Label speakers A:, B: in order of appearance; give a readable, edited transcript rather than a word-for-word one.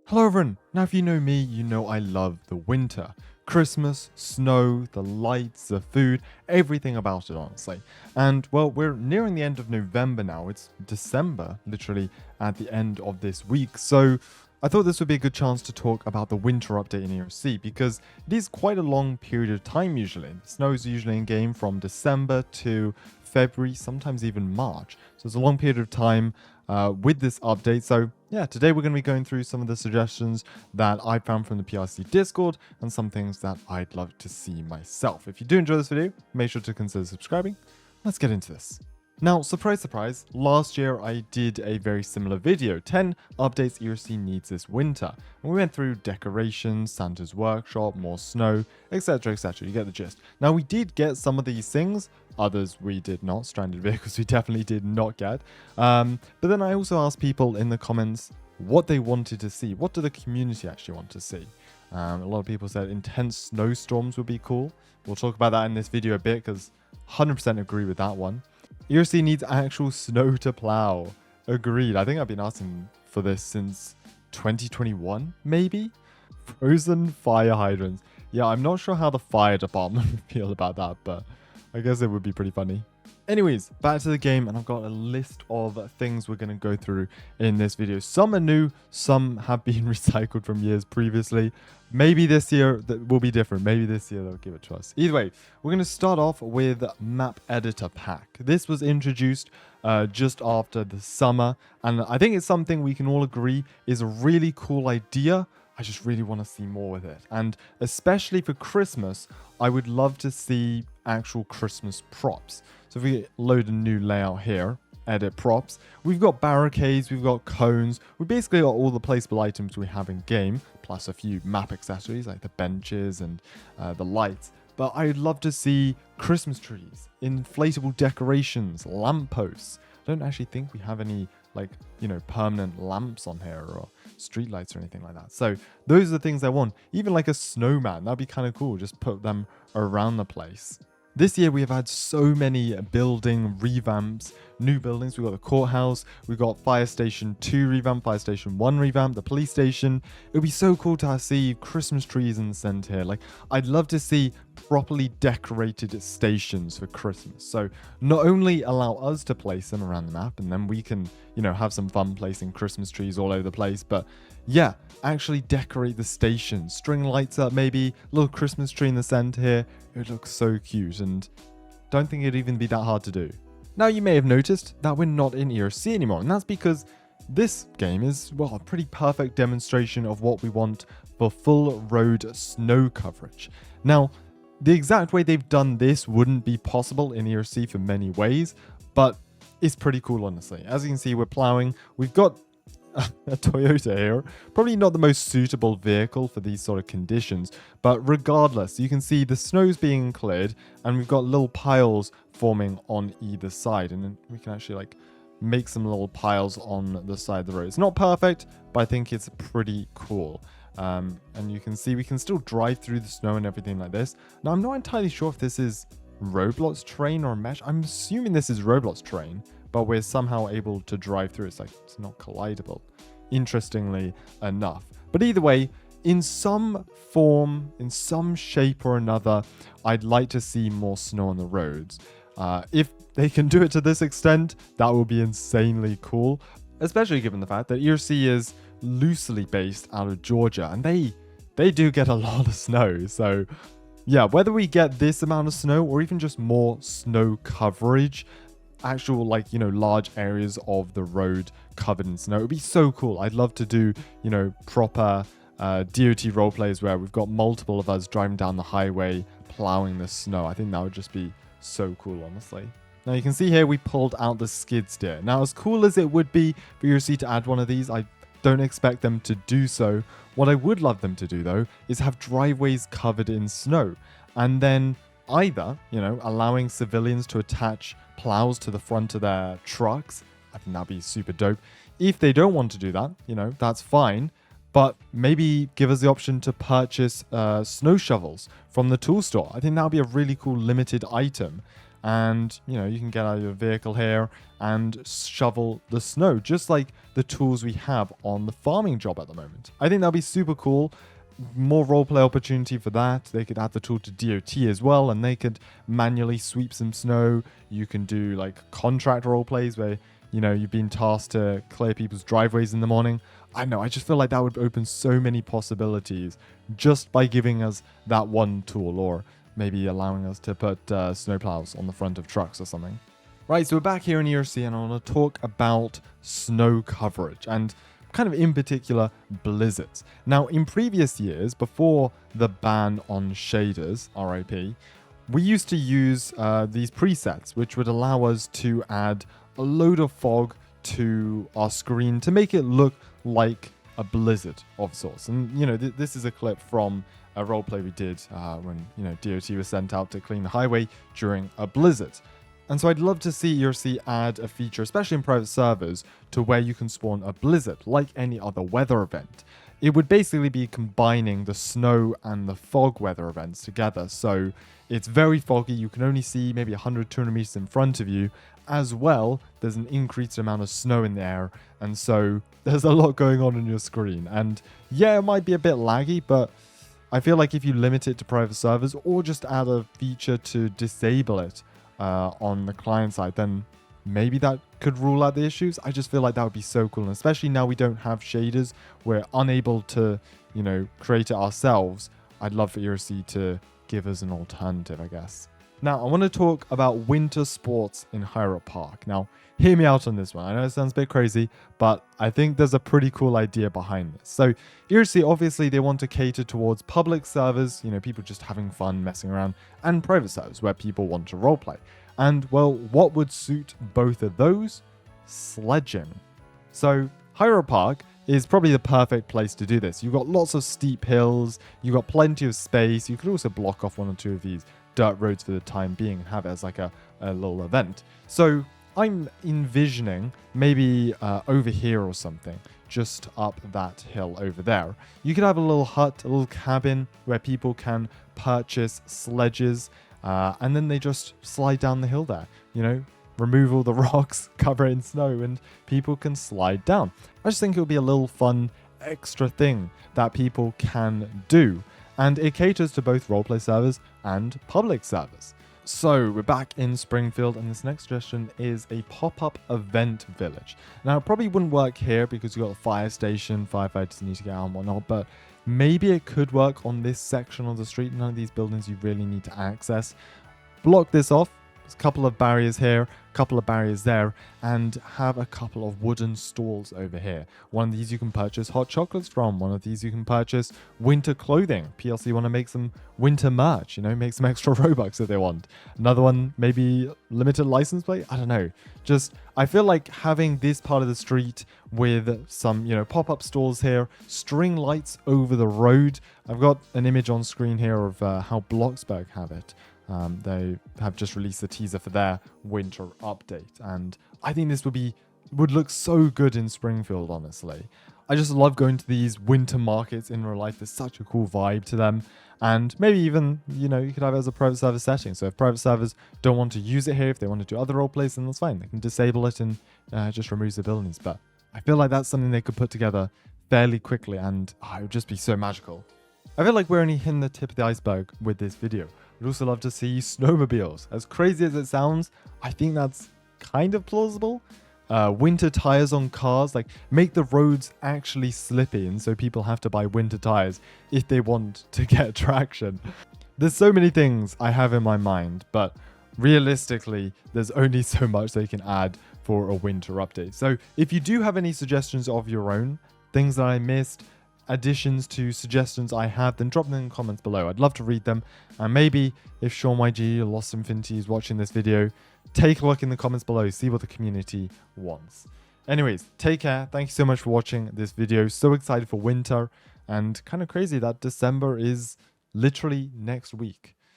A: Hello everyone! Now if you know me, you know I love the winter. Christmas, snow, the lights, the food, everything about it honestly. And well, we're nearing the end of November now. It's December, literally at the end of this week. So I thought this would be a good chance to talk about the winter update in ERLC because it is quite a long period of time usually. The snow is usually in game from December to February, sometimes even March. So it's a long period of time with this update. So yeah, today we're going to be going through some of the suggestions that I found from the PRC Discord and some things that I'd love to see myself. If you do enjoy this video, make sure to consider subscribing. Let's get into this. Now, surprise, surprise, last year I did a very similar video, 10 updates ERLC needs this winter. And we went through decorations, Santa's workshop, more snow, etc, etc, you get the gist. Now, we did get some of these things, others we did not, stranded vehicles we definitely did not get. But then I also asked people in the comments what they wanted to see, what do the community actually want to see? A lot of people said intense snowstorms would be cool. We'll talk about that in this video a bit because 100% agree with that one. ERLC needs actual snow to plow. Agreed. I think I've been asking for this since 2021, maybe? Frozen fire hydrants. Yeah, I'm not sure how the fire department would feel about that, but I guess it would be pretty funny. Anyways, back to the game, and I've got a list of things we're going to go through in this video. Some are new, some have been recycled from years previously. Maybe this year that will be different. Maybe this year they'll give it to us. Either way, we're going to start off with Map Editor Pack. This was introduced just after the summer, and I think it's something we can all agree is a really cool idea. I just really want to see more with it. And especially for Christmas, I would love to see actual Christmas props. So if we load a new layout here, edit props, we've got barricades, we've got cones, we basically got all the placeable items we have in game, plus a few map accessories like the benches and the lights. But I'd love to see Christmas trees, inflatable decorations, lampposts. I don't actually think we have any permanent lamps on here or street lights or anything like that. So those are the things I want. Even like a snowman, that'd be kind of cool. Just put them around the place. This year we have had so many building revamps, new buildings. We've got the courthouse, we've got Fire Station 2 revamp, Fire Station 1 revamp, the police station. It would be so cool to see Christmas trees in the center here. Like, I'd love to see properly decorated stations for Christmas. So not only allow us to place them around the map and then we can, have some fun placing Christmas trees all over the place, but yeah, actually decorate the station, string lights up, maybe a little Christmas tree in the center here. It would look so cute and don't think it'd even be that hard to do. Now you may have noticed that we're not in ERLC anymore, and that's because this game is, well, a pretty perfect demonstration of what we want for full road snow coverage. Now, the exact way they've done this wouldn't be possible in ERLC for many ways, but it's pretty cool honestly. As you can see, we're plowing, we've got a Toyota here, probably not the most suitable vehicle for these sort of conditions, but regardless, you can see the snow's being cleared and we've got little piles forming on either side, and then we can actually make some little piles on the side of the road. It's not perfect, but I think it's pretty cool. And you can see we can still drive through the snow and everything like this. Now, I'm not entirely sure if this is Roblox terrain or mesh. I'm assuming this is Roblox terrain, but we're somehow able to drive through. It's it's not collidable, interestingly enough. But either way, in some form, in some shape or another, I'd like to see more snow on the roads. If they can do it to this extent, that would be insanely cool, especially given the fact that ERLC is loosely based out of Georgia, and they do get a lot of snow. So yeah, whether we get this amount of snow or even just more snow coverage, actual large areas of the road covered in snow, it would be so cool. I'd love to do proper DOT roleplays where we've got multiple of us driving down the highway plowing the snow. I think that would just be so cool honestly. Now you can see here we pulled out the skid steer. Now, as cool as it would be for ERLC to add one of these, I don't expect them to do so. What I would love them to do though is have driveways covered in snow, and then either allowing civilians to attach plows to the front of their trucks. I think that'd be super dope. If they don't want to do that, that's fine, but maybe give us the option to purchase snow shovels from the tool store. I think that would be a really cool limited item. and you can get out of your vehicle here and shovel the snow, just like the tools we have on the farming job at the moment. I think that'll be super cool. More roleplay opportunity for that. They could add the tool to DOT as well, and they could manually sweep some snow. You can do like contract roleplays where you've been tasked to clear people's driveways in the morning. I know, I just feel like that would open so many possibilities just by giving us that one tool, or maybe allowing us to put snowplows on the front of trucks or something. Right, so we're back here in ERLC, and I want to talk about snow coverage, and kind of in particular blizzards. Now, in previous years, before the ban on shaders, RIP, we used to use these presets, which would allow us to add a load of fog to our screen to make it look like a blizzard of sorts. And this is a clip from a roleplay we did when DOT was sent out to clean the highway during a blizzard. And so I'd love to see ERLC add a feature, especially in private servers, to where you can spawn a blizzard like any other weather event. It would basically be combining the snow and the fog weather events together. So it's very foggy. You can only see maybe 100, 200 meters in front of you. As well, there's an increased amount of snow in the air. And so there's a lot going on your screen. And yeah, it might be a bit laggy, but I feel like if you limit it to private servers or just add a feature to disable it on the client side, then maybe that could rule out the issues. I just feel like that would be so cool. And especially now we don't have shaders, we're unable to, create it ourselves. I'd love for ERLC to give us an alternative, I guess. Now, I want to talk about winter sports in Hyrup Park. Now, hear me out on this one. I know it sounds a bit crazy, but I think there's a pretty cool idea behind this. So, ERLC, obviously, they want to cater towards public servers, people just having fun, messing around, and private servers where people want to roleplay. And, well, what would suit both of those? Sledging. So, Hyrup Park is probably the perfect place to do this. You've got lots of steep hills, you've got plenty of space. You could also block off one or two of these dirt roads for the time being and have it as like a little event. So I'm envisioning maybe over here or something, just up that hill over there. You could have a little hut, a little cabin where people can purchase sledges and then they just slide down the hill there, remove all the rocks, cover it in snow, and people can slide down. I just think it would be a little fun extra thing that people can do. And it caters to both roleplay servers and public servers. So we're back in Springfield, and this next suggestion is a pop-up event village. Now, it probably wouldn't work here because you've got a fire station, firefighters need to get out and whatnot, but maybe it could work on this section of the street. None of these buildings you really need to access. Block this off. There's a couple of barriers here, a couple of barriers there, and have a couple of wooden stalls over here. One of these you can purchase hot chocolates from. One of these you can purchase winter clothing. PLC want to make some winter merch, make some extra Robux if they want. Another one, maybe limited license plate? I don't know. Just, I feel like having this part of the street with some, pop-up stalls here, string lights over the road. I've got an image on screen here of how Bloxburg have it. They have just released the teaser for their winter update, and I think this would look so good in Springfield, honestly. I just love going to these winter markets in real life. There's such a cool vibe to them, and maybe even, you could have it as a private server setting. So if private servers don't want to use it here, if they want to do other roleplays, then that's fine. They can disable it and just remove the buildings. But I feel like that's something they could put together fairly quickly, and it would just be so magical. I feel like we're only hitting the tip of the iceberg with this video. We'd also love to see snowmobiles. As crazy as it sounds, I think that's kind of plausible. Winter tires on cars, like make the roads actually slippy, and so people have to buy winter tires if they want to get traction. There's so many things I have in my mind, but realistically, there's only so much they can add for a winter update. So if you do have any suggestions of your own, things that I missed, additions to suggestions I have, then drop them in the comments below. I'd love to read them. And maybe if Sean YG or Lost Infinity is watching this video, take a look in the comments below, see what the community wants. Anyways, take care. Thank you so much for watching this video. So excited for winter, and kind of crazy that December is literally next week.